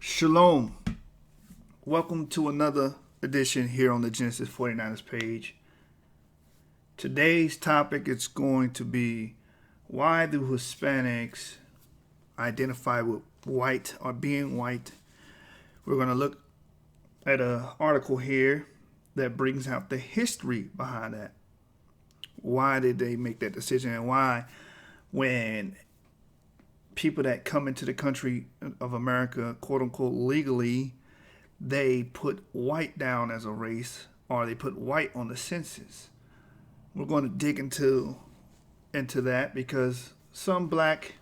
Shalom. Welcome to another edition here on the Genesis 49ers page. Today's topic is going to be, why do Hispanics identify with white or being white? We're going to look at an article here that brings out the history behind that. Why did they make that decision, and why, when people that come into the country of America, quote unquote, legally, they put white down as a race, or they put white on the census. We're going to dig into that because some black,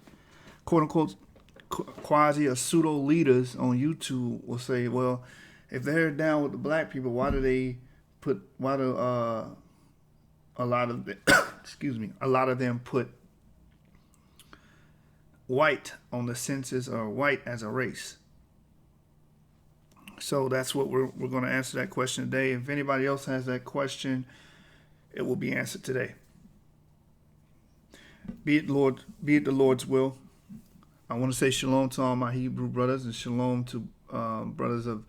quote unquote, quasi or pseudo leaders on YouTube will say, well, if they're down with the black people, why do a lot of a lot of them put white on the census, or white as a race? So that's what we're going to answer that question today. If anybody else has that question, it will be answered today. Be it the Lord's will. I want to say shalom to all my Hebrew brothers, and shalom to brothers of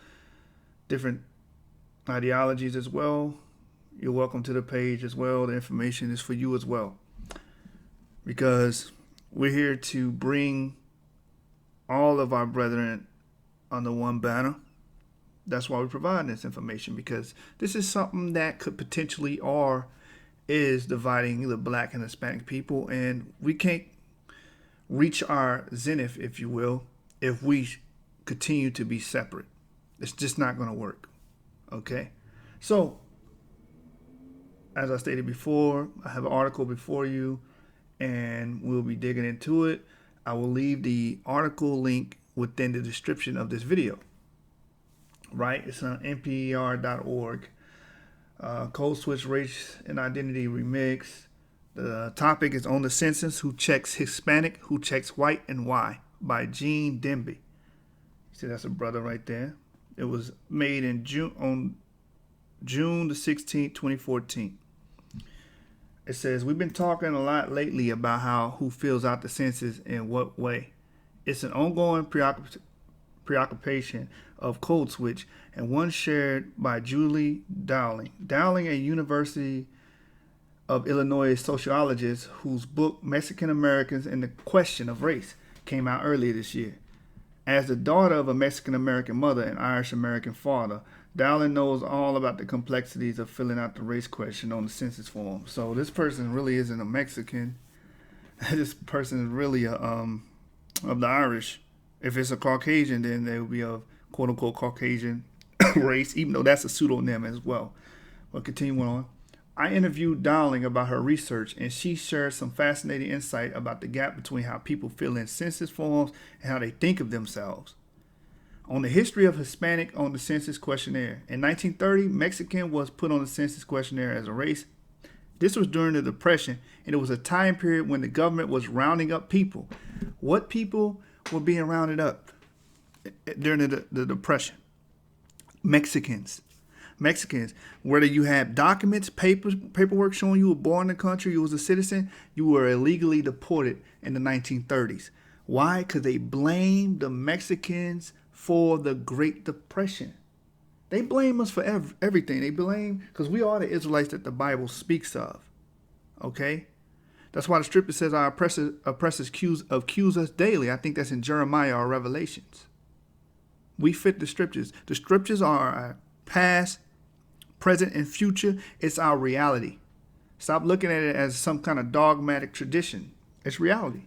different ideologies as well. You're welcome to the page as well. The information is for you as well, because we're here to bring all of our brethren under one banner. That's why we provide this information, because this is something that could potentially or is dividing the black and Hispanic people, and we can't reach our zenith, if you will, if we continue to be separate. It's just not going to work. Okay? So, as I stated before, I have an article before you, and we'll be digging into it. I will leave the article link within the description of this video. Right? It's on nper.org. Code Switch Race and Identity Remix. The topic is on the census: who checks Hispanic, who checks white, and why, by Gene Demby. See, that's a brother right there. It was made in June the 16th, 2014. It says, we've been talking a lot lately about who fills out the census in what way. It's an ongoing preoccupation of Code Switch, and one shared by Julie Dowling. Dowling, a University of Illinois sociologist whose book Mexican Americans and the Question of Race came out earlier this year. As the daughter of a Mexican American mother and Irish American father, Dowling knows all about the complexities of filling out the race question on the census form. So this person really isn't a Mexican. This person is really of the Irish. If it's a Caucasian, then they would be of quote unquote Caucasian race, even though that's a pseudonym as well. But continuing on, I interviewed Dowling about her research, and she shared some fascinating insight about the gap between how people fill in census forms and how they think of themselves. On the history of Hispanic on the census questionnaire. In 1930, Mexican was put on the census questionnaire as a race. This was during the Depression, and it was a time period when the government was rounding up people. What people were being rounded up during the Depression? Mexicans. Whether you had documents, paperwork showing you were born in the country, you was a citizen, you were illegally deported in the 1930s. Why? Because they blamed the Mexicans for the Great Depression. They blame us for everything. They blame, because we are the Israelites that the Bible speaks of. Okay? That's why the scripture says our oppressors accuse us daily. I think that's in Jeremiah or Revelations. We fit the scriptures. The scriptures are our past, present, and future. It's our reality. Stop looking at it as some kind of dogmatic tradition. It's reality.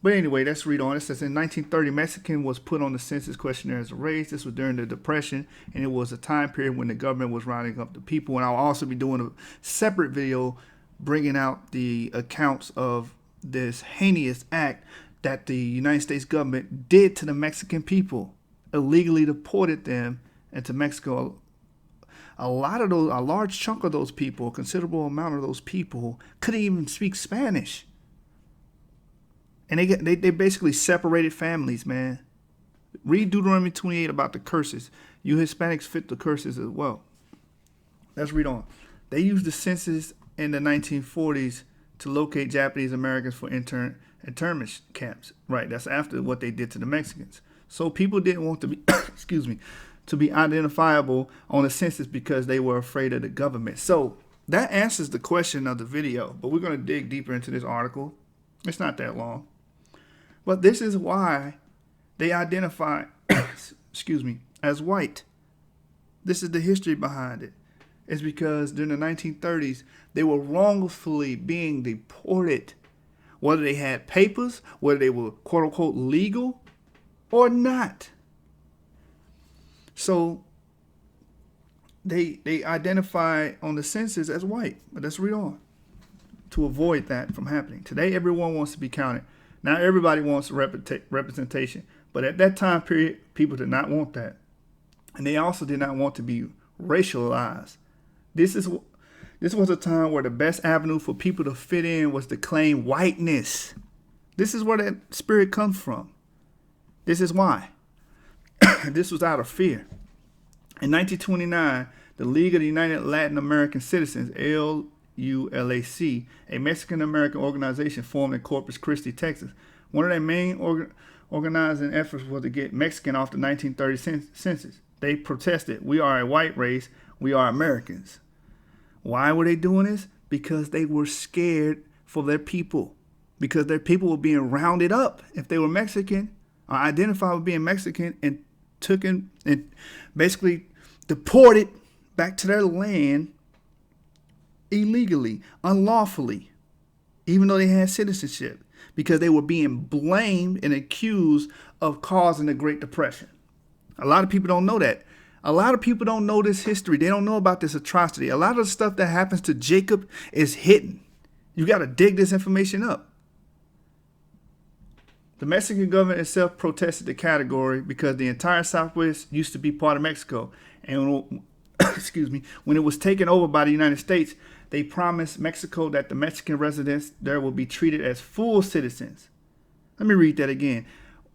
But anyway, let's read on. It says, in 1930, Mexican was put on the census questionnaire as a race. This was during the Depression, and it was a time period when the government was rounding up the people. And I'll also be doing a separate video bringing out the accounts of this heinous act that the United States government did to the Mexican people, illegally deported them into Mexico. A large chunk of those people, a considerable amount of those people, couldn't even speak Spanish. And they basically separated families, man. Read Deuteronomy 28 about the curses. You Hispanics fit the curses as well. Let's read on. They used the census in the 1940s to locate Japanese Americans for internment camps. Right, that's after what they did to the Mexicans. So people didn't want to be, excuse me, to be identifiable on the census because they were afraid of the government. So that answers the question of the video, but we're going to dig deeper into this article. It's not that long. But this is why they identify, excuse me, as white. This is the history behind it. It's because during the 1930s, they were wrongfully being deported, whether they had papers, whether they were quote unquote legal or not. So they identify on the census as white. But let's read on to avoid that from happening. Today, everyone wants to be counted. Now, everybody wants representation. But at that time period, people did not want that. And they also did not want to be racialized. This was a time where the best avenue for people to fit in was to claim whiteness. This is where that spirit comes from. This is why. This was out of fear. In 1929, the League of the United Latin American Citizens, LULAC, a Mexican-American organization formed in Corpus Christi, Texas. One of their main organizing efforts was to get Mexican off the 1930 census. They protested, "We are a white race. We are Americans." Why were they doing this? Because they were scared for their people. Because their people were being rounded up if they were Mexican or identified with being Mexican and taken and basically deported back to their land illegally, unlawfully, even though they had citizenship, because they were being blamed and accused of causing the Great Depression. A lot of people don't know that. A lot of people don't know this history. They don't know about this atrocity. A lot of the stuff that happens to Jacob is hidden. You got to dig this information up. The Mexican government itself protested the category because the entire Southwest used to be part of Mexico. And excuse me, when it was taken over by the United States, they promised Mexico that the Mexican residents there will be treated as full citizens. Let me read that again.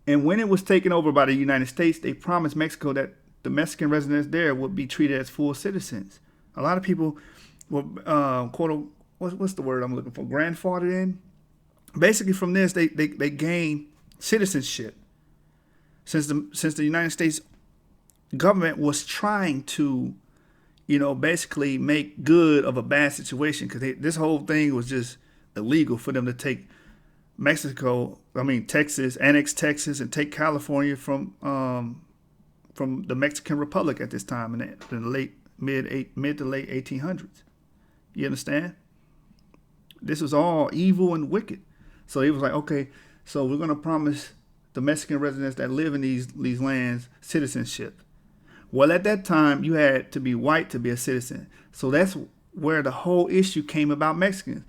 And when it was taken over by the United States, they promised Mexico that the Mexican residents there would be treated as full citizens. A lot of people were, what's the word I'm looking for? Grandfathered in. Basically, from this, they gained citizenship. Since the United States government was trying to, basically make good of a bad situation, because this whole thing was just illegal for them to take Texas, annex Texas, and take California from the Mexican Republic at this time in the mid to late 1800s. You understand? This was all evil and wicked. So he was like, okay, so we're going to promise the Mexican residents that live in these lands citizenship. Well, at that time, you had to be white to be a citizen. So that's where the whole issue came about Mexicans,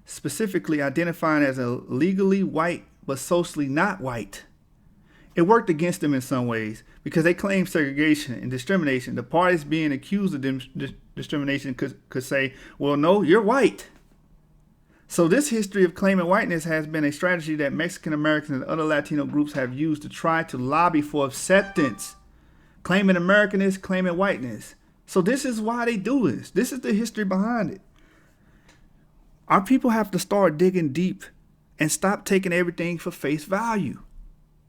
specifically identifying as a legally white but socially not white. It worked against them in some ways because they claimed segregation and discrimination. The parties being accused of discrimination could say, well, no, you're white. So this history of claiming whiteness has been a strategy that Mexican Americans and other Latino groups have used to try to lobby for acceptance. Claiming Americanness, claiming whiteness. So this is why they do this. This is the history behind it. Our people have to start digging deep and stop taking everything for face value.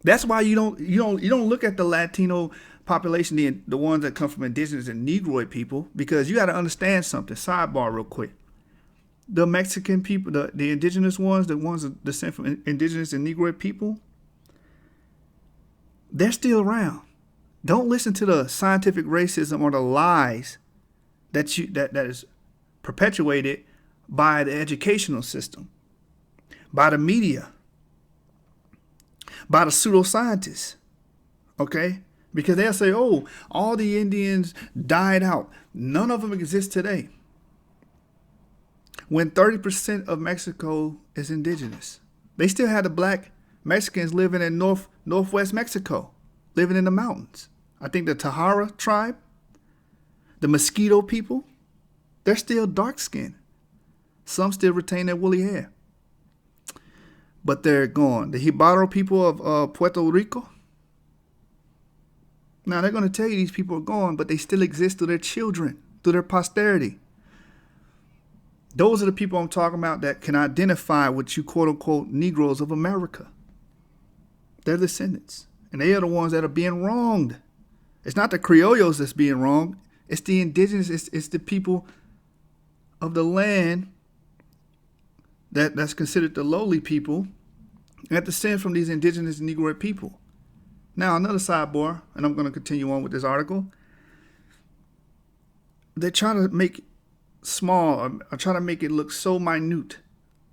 That's why you don't look at the Latino population, the ones that come from indigenous and Negroid people, because you got to understand something. Sidebar real quick. The Mexican people, the indigenous ones, the ones that descend from indigenous and Negroid people, they're still around. Don't listen to the scientific racism or the lies that is perpetuated by the educational system, by the media, by the pseudoscientists, okay? Because they'll say, oh, all the Indians died out. None of them exist today. When 30% of Mexico is indigenous. They still have the black Mexicans living in northwest Mexico, living in the mountains. I think the Tahara tribe, the Mosquito people, they're still dark-skinned. Some still retain their woolly hair. But they're gone. The Jibaro people of Puerto Rico, now they're going to tell you these people are gone, but they still exist through their children, through their posterity. Those are the people I'm talking about that can identify with you, quote-unquote, Negroes of America. They're descendants. And they are the ones that are being wronged. It's not the Criollos that's being wronged. It's the indigenous. It's the people of the land that's considered the lowly people that descend from these indigenous Negroid people. Now, another sidebar, and I'm going to continue on with this article. They're trying to make small, or trying to make it look so minute,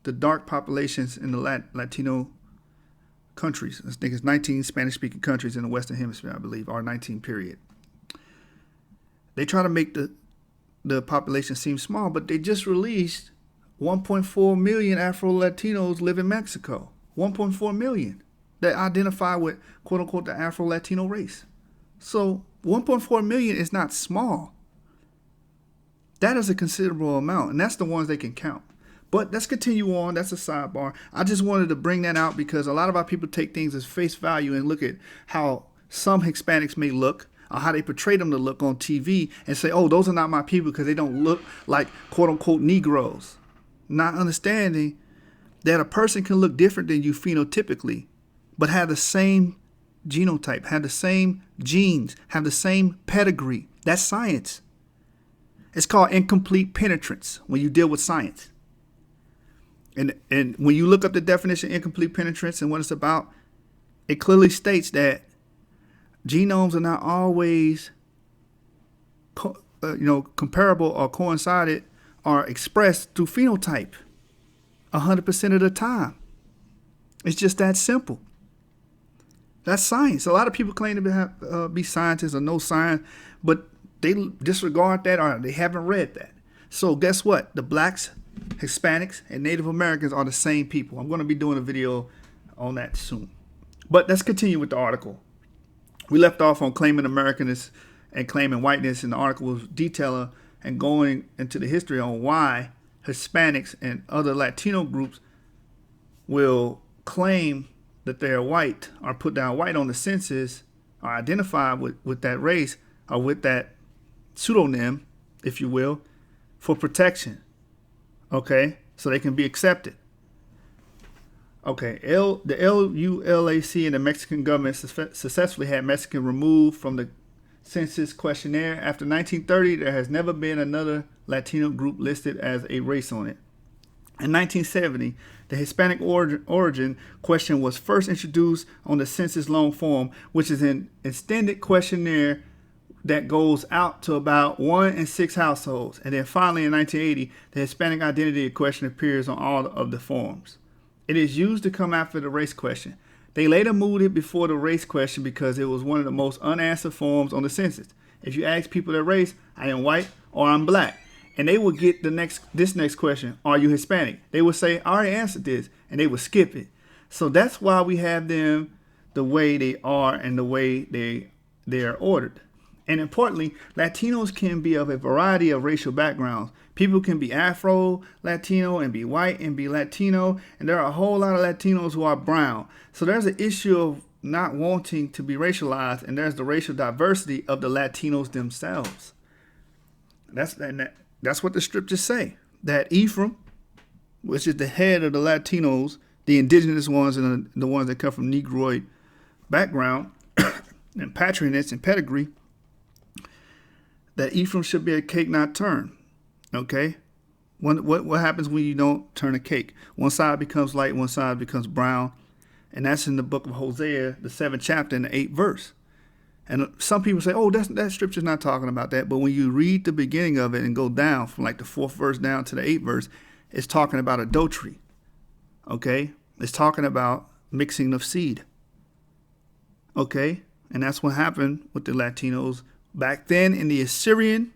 the dark populations in the Latino countries. I think it's 19 Spanish-speaking countries in the Western Hemisphere, I believe, or 19 period. They try to make the population seem small, but they just released 1.4 million Afro-Latinos live in Mexico. 1.4 million that identify with, quote-unquote, the Afro-Latino race. So 1.4 million is not small. That is a considerable amount, and that's the ones they can count. But let's continue on. That's a sidebar. I just wanted to bring that out because a lot of our people take things as face value and look at how some Hispanics may look or how they portray them to look on TV and say, oh, those are not my people because they don't look like, quote unquote, Negroes. Not understanding that a person can look different than you phenotypically, but have the same genotype, have the same genes, have the same pedigree. That's science. It's called incomplete penetrance when you deal with science. And when you look up the definition of incomplete penetrance and what it's about, it clearly states that genomes are not always comparable or coincided or expressed through phenotype 100% of the time. It's just that simple. That's science. A lot of people claim to be scientists or know science, but they disregard that or they haven't read that. So guess what? The blacks, Hispanics, and Native Americans are the same people. I'm going to be doing a video on that soon. But let's continue with the article. We left off on claiming Americanness and claiming whiteness, and the article was detailing and going into the history on why Hispanics and other Latino groups will claim that they're white or put down white on the census or identify with that race or with that pseudonym, if you will, for protection. Okay, so they can be accepted. Okay, the LULAC and the Mexican government successfully had Mexicans removed from the census questionnaire. After 1930, there has never been another Latino group listed as a race on it. In 1970, the Hispanic origin question was first introduced on the census long form, which is an extended questionnaire that goes out to about 1 in 6 households. And then finally in 1980, the Hispanic identity question appears on all of the forms. It is used to come after the race question. They later moved it before the race question because it was one of the most unanswered forms on the census. If you ask people their race, I am white or I'm black, and they would get this next question, are you Hispanic? They would say, I already answered this, and they would skip it. So that's why we have them the way they are and the way they are ordered. And importantly, Latinos can be of a variety of racial backgrounds. People can be Afro-Latino and be white and be Latino. And there are a whole lot of Latinos who are brown. So there's an issue of not wanting to be racialized. And there's the racial diversity of the Latinos themselves. That's what the scriptures say. That Ephraim, which is the head of the Latinos, the indigenous ones and the ones that come from Negroid background and patronage and pedigree, that Ephraim should be a cake not turned. Okay? What happens when you don't turn a cake? One side becomes light, one side becomes brown. And that's in the book of Hosea, the 7th chapter and the 8th verse. And some people say, oh, that scripture's not talking about that. But when you read the beginning of it and go down from like the 4th verse down to the 8th verse, it's talking about adultery. Okay? It's talking about mixing of seed. Okay? And that's what happened with the Latinos back then in the Assyrian,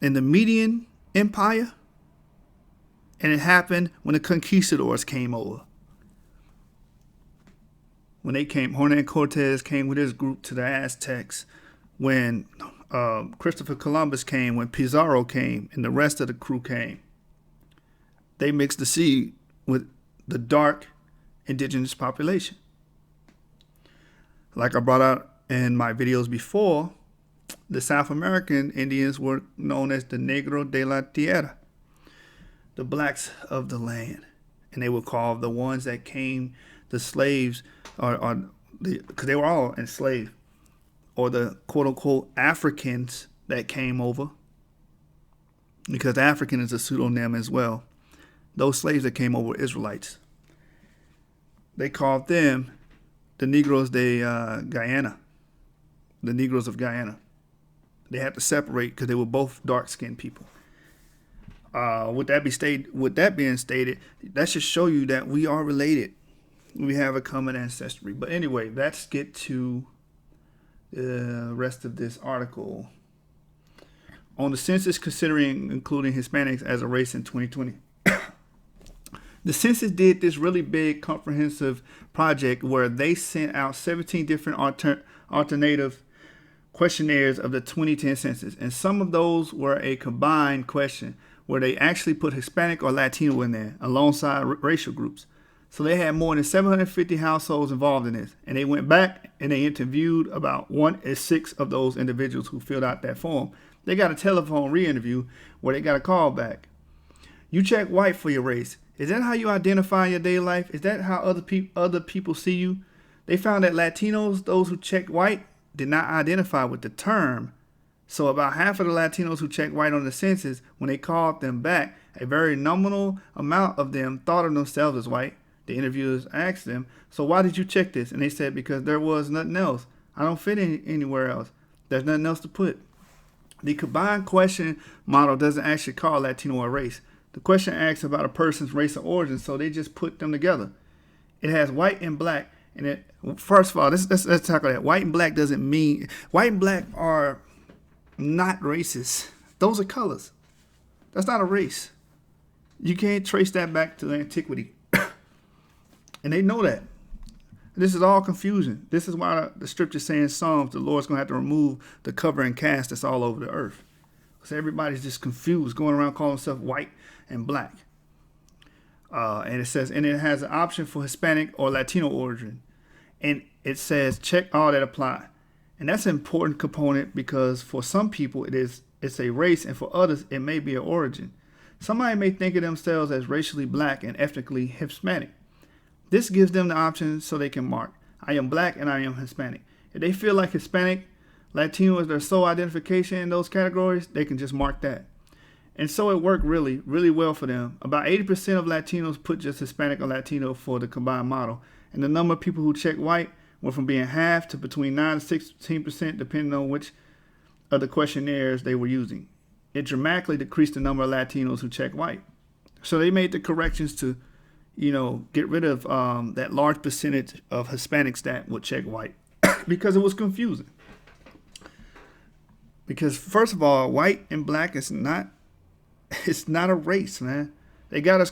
in the Median Empire, and it happened when the conquistadors came over. When they came, Hernan Cortez came with his group to the Aztecs, when Christopher Columbus came, when Pizarro came, and the rest of the crew came. They mixed the seed with the dark indigenous population. Like I brought out in my videos before, the South American Indians were known as the Negro de la Tierra, the blacks of the land. And they were called the ones that came, the slaves, or because they were all enslaved, or the quote unquote Africans that came over, because African is a pseudonym as well. Those slaves that came over were Israelites. They called them the Negroes de Guyana, the Negroes of Guyana. They had to separate because they were both dark-skinned people. With that being stated, that should show you that we are related. We have a common ancestry. But anyway, let's get to the rest of this article. On the census considering including Hispanics as a race in 2020. The census did this really big comprehensive project where they sent out 17 different alternative questionnaires of the 2010 census. And some of those were a combined question where they actually put Hispanic or Latino in there alongside racial groups. So they had more than 750 households involved in this. And they went back and they interviewed about 1 in 6 of those individuals who filled out that form. They got a telephone re-interview where they got a call back. You check white for your race. Is that how you identify in your daily life? Is that how other people see you? They found that Latinos, those who checked white, did not identify with the term. So about half of the Latinos who checked white on the census, when they called them back, a very nominal amount of them thought of themselves as white. The interviewers asked them, so why did you check this? And they said, because there was nothing else. I don't fit anywhere else. There's nothing else to put. The combined question model doesn't actually call Latino a race. The question asks about a person's race or origin, so they just put them together. It has white and black, and it first of all, let's talk about that. White and black doesn't mean white and black are not races. Those are colors. That's not a race. You can't trace that back to antiquity, and they know that. This is all confusion. This is why the scripture saying in Psalms, the Lord's gonna have to remove the cover and cast that's all over the earth, because everybody's just confused, going around calling themselves white and black. And it says, and it has an option for Hispanic or Latino origin. And it says, check all that apply. And that's an important component because for some people it's a race, and for others it may be an origin. Somebody may think of themselves as racially black and ethnically Hispanic. This gives them the option so they can mark, I am black and I am Hispanic. If they feel like Hispanic, Latino is their sole identification in those categories, they can just mark that. And so it worked really, really well for them. About 80% of Latinos put just Hispanic or Latino for the combined model. And the number of people who checked white went from being half to between 9 and 16%, depending on which of the questionnaires they were using. It dramatically decreased the number of Latinos who checked white. So they made the corrections to, get rid of that large percentage of Hispanics that would check white because it was confusing. Because first of all, white and black is not a race, man. They got us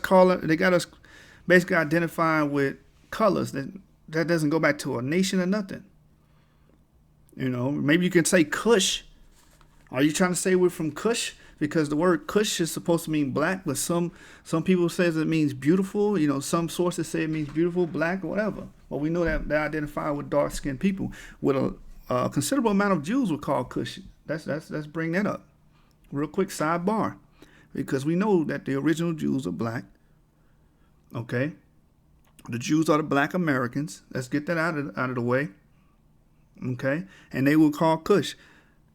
basically identifying with colors. That doesn't go back to a nation or nothing. Maybe you can say Kush. Are you trying to say we're from Kush? Because the word Kush is supposed to mean black, but some people says it means beautiful. Some sources say it means beautiful, black, or whatever. Well, we know that they identify with dark-skinned people. With a considerable amount of Jews were called Kush. Let's bring that up. Real quick sidebar. Because we know that the original Jews are black. Okay? The Jews are the black Americans. Let's get that out of the way. Okay? And they were called Cush.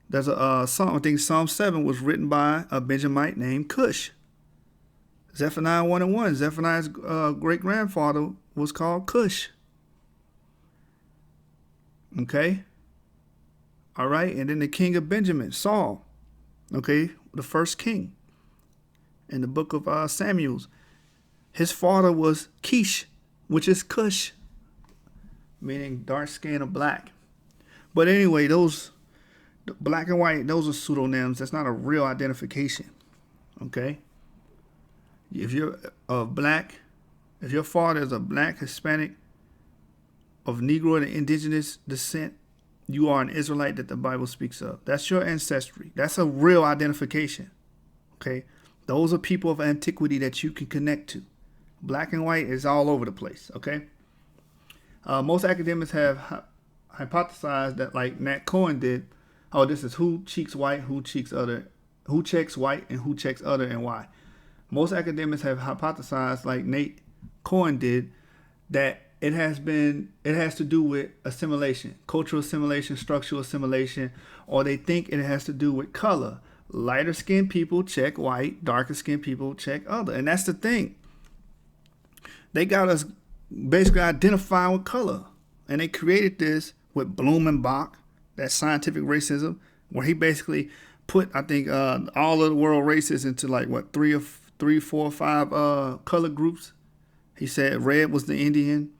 There's a song, I think Psalm 7 was written by a Benjamite named Cush. Zephaniah 1:1. Zephaniah's great-grandfather was called Cush. Okay? All right? And then the king of Benjamin, Saul. Okay? The first king. In the book of Samuel, his father was Kish, which is Cush, meaning dark skin or black. But anyway, those black and white, those are pseudonyms. That's not a real identification. Okay? If you're black, if your father is a black Hispanic of Negro and indigenous descent, you are an Israelite that the Bible speaks of. That's your ancestry. That's a real identification. Okay? Those are people of antiquity that you can connect to. Black and white is all over the place, okay? Most academics have hypothesized that, like Nat Cohen did, this is who checks white, who checks white, and who checks other, and why. Most academics have hypothesized, like Nate Cohen did, that it has to do with assimilation, cultural assimilation, structural assimilation, or they think it has to do with color. Lighter skinned people check white, darker skinned people check other. And that's the thing. They got us basically identifying with color. And they created this with Blumenbach, that scientific racism, where he basically put, I think, all of the world races into like what, three, four, or five color groups. He said red was the Indian,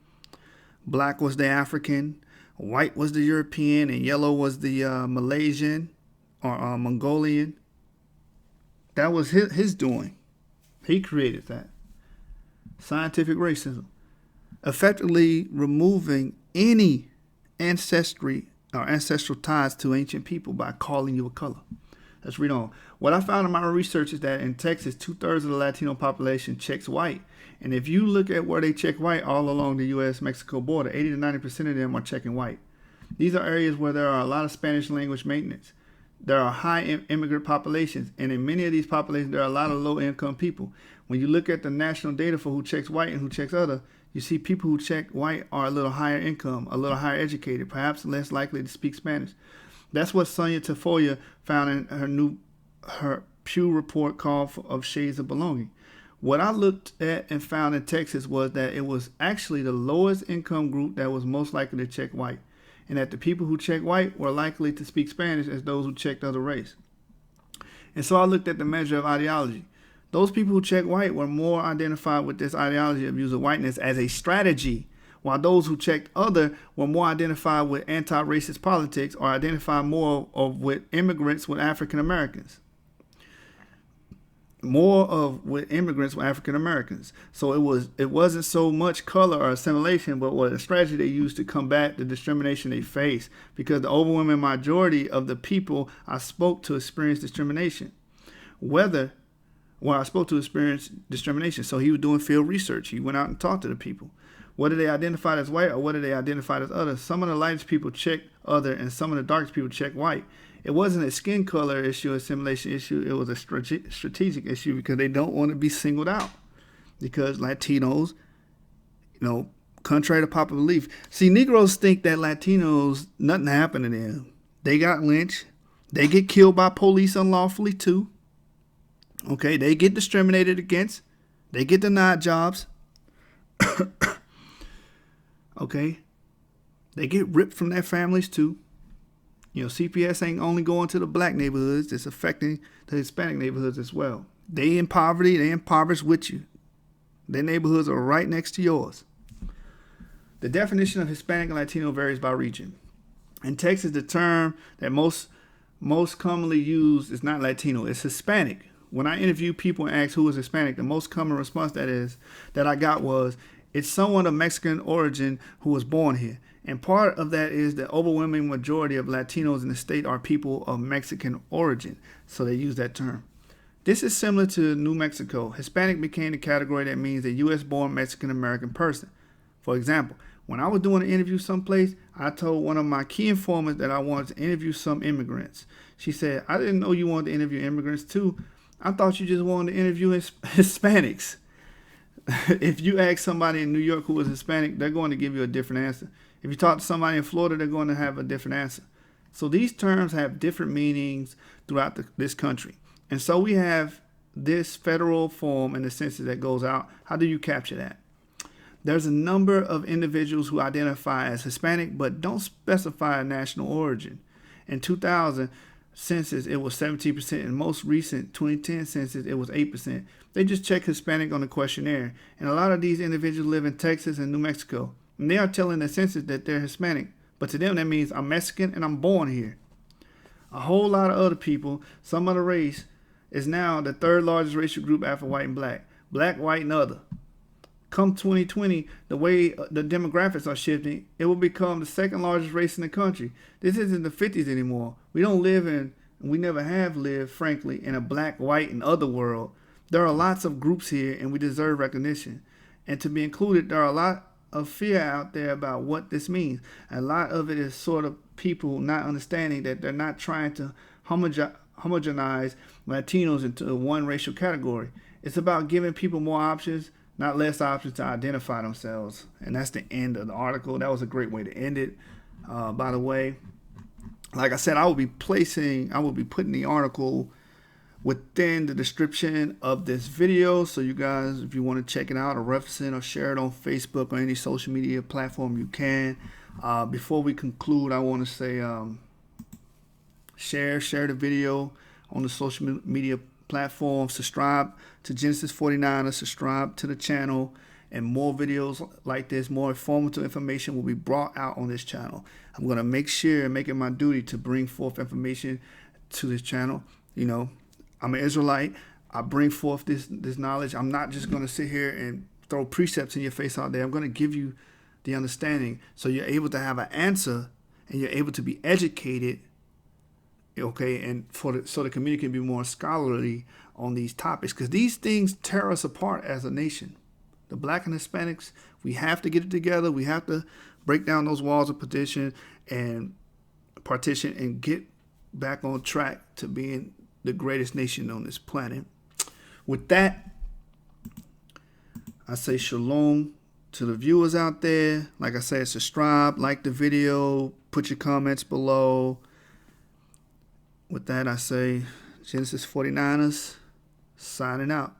black was the African, white was the European, and yellow was the Malaysian or Mongolian. That was his doing. He created that. Scientific racism. Effectively removing any ancestry or ancestral ties to ancient people by calling you a color. Let's read on. What I found in my research is that in Texas, 2/3 of the Latino population checks white. And if you look at where they check white all along the U.S.-Mexico border, 80 to 90% of them are checking white. These are areas where there are a lot of Spanish language maintenance. There are high immigrant populations, and in many of these populations, there are a lot of low-income people. When you look at the national data for who checks white and who checks other, you see people who check white are a little higher income, a little higher educated, perhaps less likely to speak Spanish. That's what Sonia Tafoya found in her Pew report called of Shades of Belonging. What I looked at and found in Texas was that it was actually the lowest income group that was most likely to check white, and that the people who checked white were likely to speak Spanish as those who checked other race. And so I looked at the measure of ideology. Those people who checked white were more identified with this ideology of using whiteness as a strategy, while those who checked other were more identified with anti-racist politics or identified more with immigrants with African Americans. With immigrants with African Americans. So it wasn't so much color or assimilation, but what a strategy they used to combat the discrimination they face, because the overwhelming majority of the people I spoke to experienced discrimination. So he was doing field research. He went out and talked to the people. Whether they identified as white or whether they identified as other, some of the lightest people checked other and some of the darkest people checked white. It wasn't a skin color issue, assimilation issue. It was a strategic issue because they don't want to be singled out. Because Latinos, contrary to popular belief. See, Negroes think that Latinos, nothing happened to them. They got lynched. They get killed by police unlawfully too. Okay, they get discriminated against. They get denied jobs. Okay, they get ripped from their families too. CPS ain't only going to the black neighborhoods, it's affecting the Hispanic neighborhoods as well. They in poverty, they impoverished with you. Their neighborhoods are right next to yours. The definition of Hispanic and Latino varies by region. In Texas, the term that most commonly used is not Latino, it's Hispanic. When I interview people and ask who is Hispanic, the most common response that I got was, it's someone of Mexican origin who was born here. And part of that is the overwhelming majority of Latinos in the state are people of Mexican origin. So they use that term. This is similar to New Mexico. Hispanic became the category that means a U.S.-born Mexican-American person. For example, when I was doing an interview someplace, I told one of my key informants that I wanted to interview some immigrants. She said, I didn't know you wanted to interview immigrants too. I thought you just wanted to interview Hispanics. If you ask somebody in New York who is Hispanic, they're going to give you a different answer. If you talk to somebody in Florida, they're going to have a different answer. So these terms have different meanings throughout this country. And so we have this federal form in the census that goes out. How do you capture that? There's a number of individuals who identify as Hispanic but don't specify a national origin. In 2000 census, it was 17%. In most recent 2010 census, it was 8%. They just check Hispanic on the questionnaire. And a lot of these individuals live in Texas and New Mexico. And they are telling the census that they're Hispanic. But to them, that means I'm Mexican and I'm born here. A whole lot of other people, some other race, is now the third largest racial group after white and black. Black, white, and other. Come 2020, the way the demographics are shifting, it will become the second largest race in the country. This isn't the 50s anymore. We don't live in, we never have lived, frankly, in a black, white, and other world. There are lots of groups here, and we deserve recognition. And to be included, there are a lot of fear out there about what this means. A lot of it is sort of people not understanding that they're not trying to homogenize Latinos into one racial category. It's about giving people more options, not less options to identify themselves. And that's the end of the article. That was a great way to end it. By the way, like I said, I will be putting the article within the description of this video. So you guys, if you want to check it out or reference it or share it on Facebook or any social media platform, you can. Before we conclude, I want to say share the video on the social media platform. Subscribe to Genesis 49, or subscribe to the channel, and more videos like this, more informative information will be brought out on this channel. I'm going to make sure and make it my duty to bring forth information to this channel. You know, I'm an Israelite. I bring forth this knowledge. I'm not just going to sit here and throw precepts in your face all day. I'm going to give you the understanding so you're able to have an answer and you're able to be educated, okay, and so the community can be more scholarly on these topics, because these things tear us apart as a nation. The Black and Hispanics, we have to get it together. We have to break down those walls of partition and get back on track to being the greatest nation on this planet. With that, I say shalom to the viewers out there. Like I said, subscribe, like the video, put your comments below. With that, I say Genesis 49ers signing out.